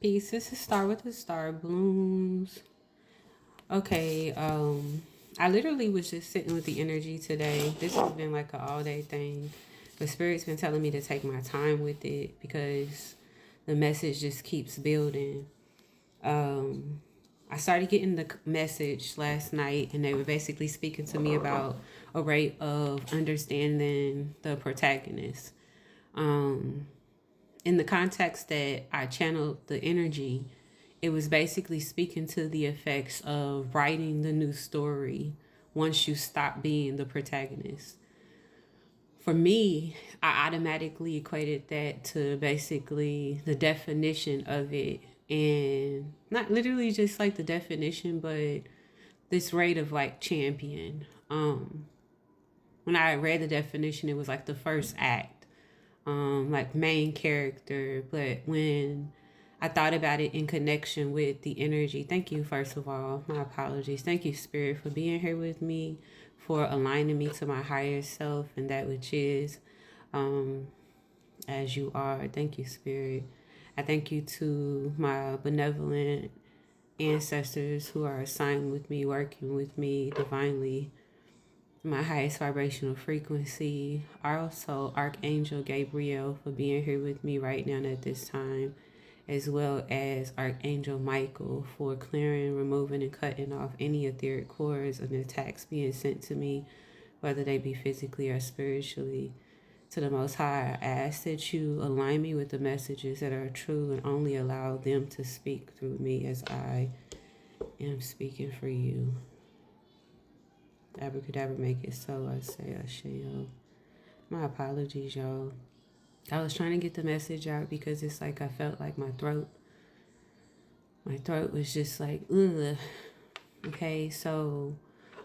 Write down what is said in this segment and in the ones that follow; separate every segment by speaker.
Speaker 1: Peace. This is Star with the Star Blooms. Okay, I literally was just sitting with the energy today. This has been like an all day thing. But Spirit's been telling me to take my time with it because the message just keeps building. I started getting the message last night, and they were basically speaking to me about a rate of understanding the protagonist. In the context that I channeled the energy, it was basically speaking to the effects of writing the new story once you stop being the protagonist. For me, I automatically equated that to basically the definition of it, and not literally just like the definition, but this rate of like champion. When I read the definition, it was like the first act, like main character. But when I thought about it in connection with the energy, thank you, first of all. My apologies. Thank you, Spirit, for being here with me, for aligning me to my higher self and that which is as you are. Thank you, Spirit. I thank you to my benevolent ancestors who are assigned with me, working with me divinely, my highest vibrational frequency. Also, Archangel Gabriel for being here with me right now at this time, as well as Archangel Michael for clearing, removing, and cutting off any etheric cords and attacks being sent to me, whether they be physically or spiritually. To the Most High, I ask that you align me with the messages that are true and only allow them to speak through me as I am speaking for you. Abracadabra, make it so. I say Asheo. My apologies, y'all. I was trying to get the message out because it's like I felt like my throat was just like, ugh. Okay, so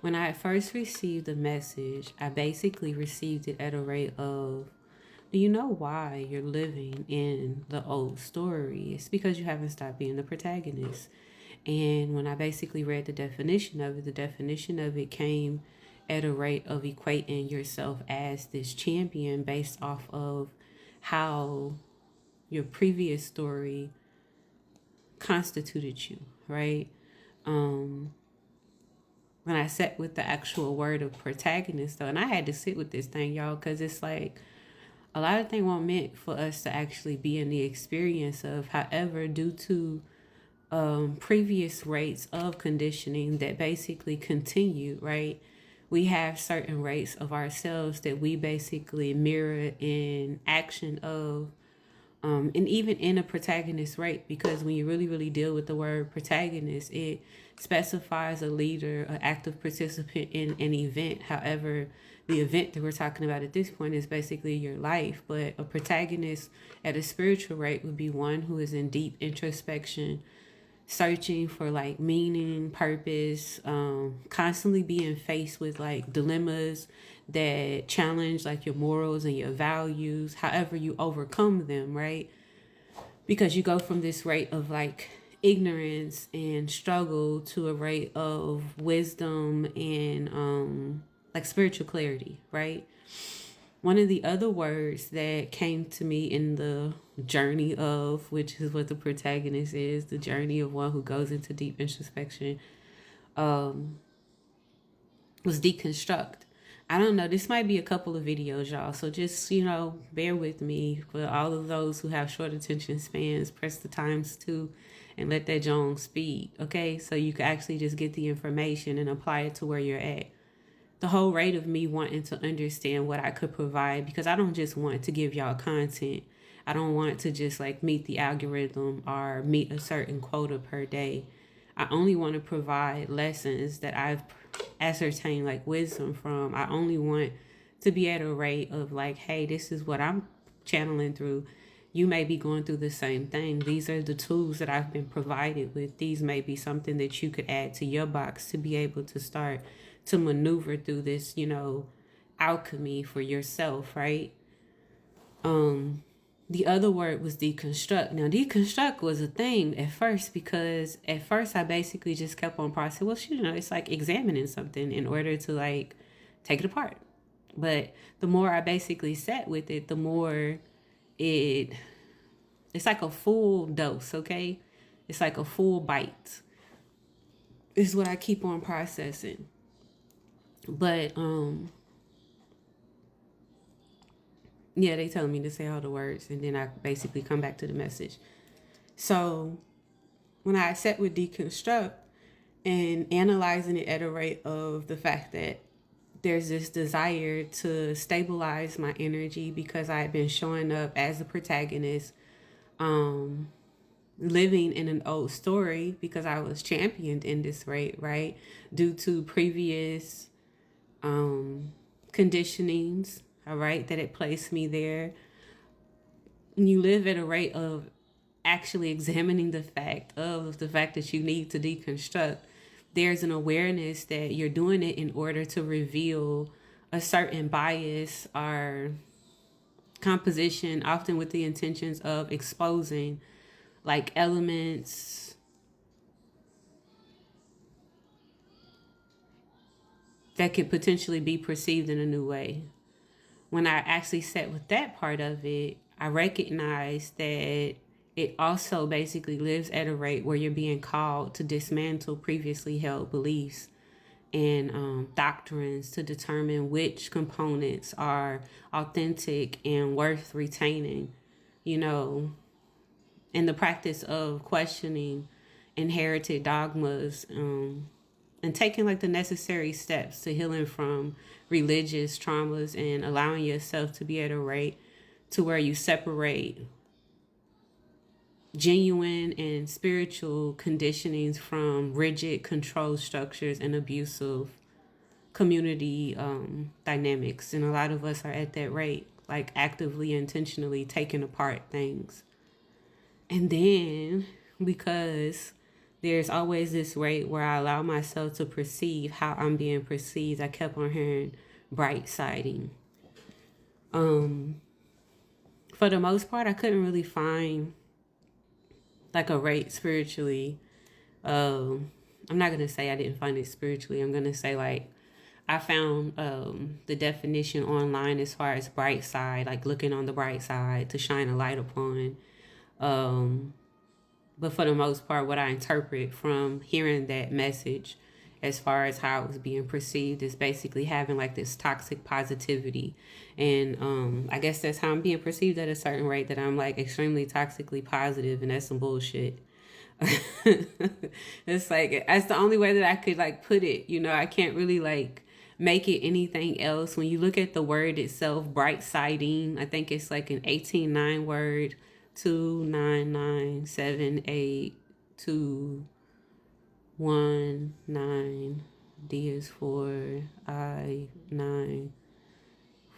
Speaker 1: when I first received the message, I basically received it at a rate of, do you know why you're living in the old story? It's because you haven't stopped being the protagonist. And when I basically read the definition of it came at a rate of equating yourself as this champion based off of how your previous story constituted you, right? When I sat with the actual word of protagonist, though, and I had to sit with this thing, y'all, because it's like a lot of things weren't meant for us to actually be in the experience of. However, due to previous rates of conditioning that basically continue, right? We have certain rates of ourselves that we basically mirror in action of, and even in a protagonist rate, because when you really, really deal with the word protagonist, it specifies a leader, an active participant in an event. However, the event that we're talking about at this point is basically your life. But a protagonist at a spiritual rate would be one who is in deep introspection, searching for like meaning, purpose, constantly being faced with like dilemmas that challenge like your morals and your values. However, you overcome them, right? Because you go from this rate of like ignorance and struggle to a rate of wisdom and like spiritual clarity, right? One of the other words that came to me in the journey of, which is what the protagonist is, the journey of one who goes into deep introspection, was deconstruct. I don't know. This might be a couple of videos, y'all. So just, bear with me. For all of those who have short attention spans, press the times 2 and let that Jones speed. Okay. So you can actually just get the information and apply it to where you're at. The whole rate of me wanting to understand what I could provide, because I don't just want to give y'all content. I don't want to just like meet the algorithm or meet a certain quota per day. I only want to provide lessons that I've ascertained like wisdom from. I only want to be at a rate of like, hey, this is what I'm channeling through. You may be going through the same thing. These are the tools that I've been provided with. These may be something that you could add to your box to be able to start to maneuver through this, alchemy for yourself, right? The other word was deconstruct. Now, deconstruct was a thing at first because at first I basically just kept on processing. Well, it's like examining something in order to like take it apart. But the more I basically sat with it, the more it it's like a full dose, okay? It's like a full bite. Is what I keep on processing. But yeah, they tell me to say all the words and then I basically come back to the message. So when I sat with deconstruct and analyzing it at a rate of the fact that there's this desire to stabilize my energy because I had been showing up as a protagonist, living in an old story because I was championed in this rate, right? Due to previous conditionings, all right, that it placed me there. And you live at a rate of actually examining the fact that you need to deconstruct. There's an awareness that you're doing it in order to reveal a certain bias or composition, often with the intentions of exposing like elements that could potentially be perceived in a new way. When I actually sat with that part of it, I recognized that it also basically lives at a rate where you're being called to dismantle previously held beliefs and doctrines to determine which components are authentic and worth retaining, you know, in the practice of questioning inherited dogmas, and taking like the necessary steps to healing from religious traumas and allowing yourself to be at a rate to where you separate genuine and spiritual conditionings from rigid control structures and abusive community dynamics. And a lot of us are at that rate, like actively, intentionally taking apart things. And then because there's always this rate where I allow myself to perceive how I'm being perceived, I kept on hearing bright siding. For the most part, I couldn't really find like a rate spiritually. I'm not gonna say I didn't find it spiritually. I'm gonna say like I found the definition online as far as bright side, like looking on the bright side to shine a light upon. But for the most part, what I interpret from hearing that message as far as how it was being perceived is basically having like this toxic positivity. And I guess that's how I'm being perceived at a certain rate, that I'm like extremely toxically positive, and that's some bullshit. It's like, that's the only way that I could like put it. You know, I can't really like make it anything else. When you look at the word itself, bright siding, I think it's like an 18-9 word. 299782119. D is 4, I 9,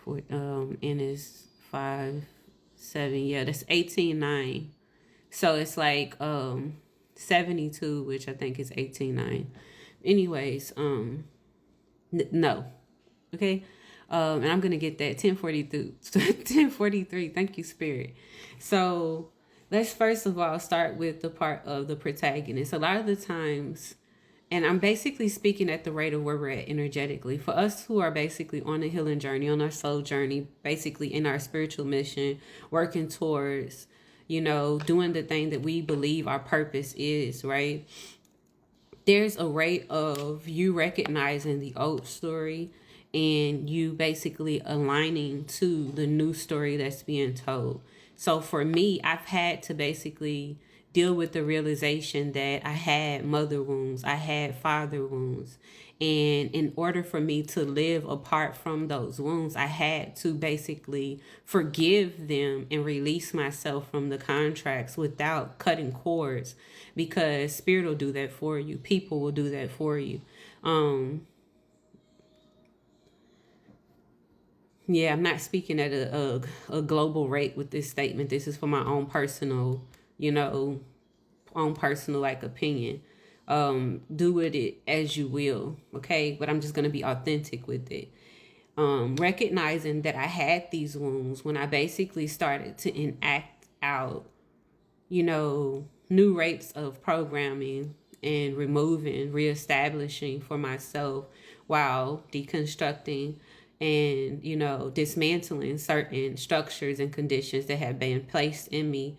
Speaker 1: 4, N is 5, 7. Yeah, that's 18-9. So it's like 72, which I think is 18-9. Anyways, no. Okay. And I'm gonna get that 1043. Thank you, Spirit. So let's first of all start with the part of the protagonist. A lot of the times, and I'm basically speaking at the rate of where we're at energetically, for us who are basically on a healing journey, on our soul journey, basically in our spiritual mission, working towards, you know, doing the thing that we believe our purpose is, right? There's a rate of you recognizing the old story and you basically aligning to the new story that's being told. So for me, I've had to basically deal with the realization that I had mother wounds, I had father wounds. And in order for me to live apart from those wounds, I had to basically forgive them and release myself from the contracts without cutting cords, because spirit will do that for you. People will do that for you. Yeah, I'm not speaking at a global rate with this statement. This is for my own personal, you know, own personal like opinion. Do with it as you will, okay? But I'm just gonna be authentic with it. Recognizing that I had these wounds when I basically started to enact out, you know, new rates of programming and removing, reestablishing for myself while deconstructing and, you know, dismantling certain structures and conditions that have been placed in me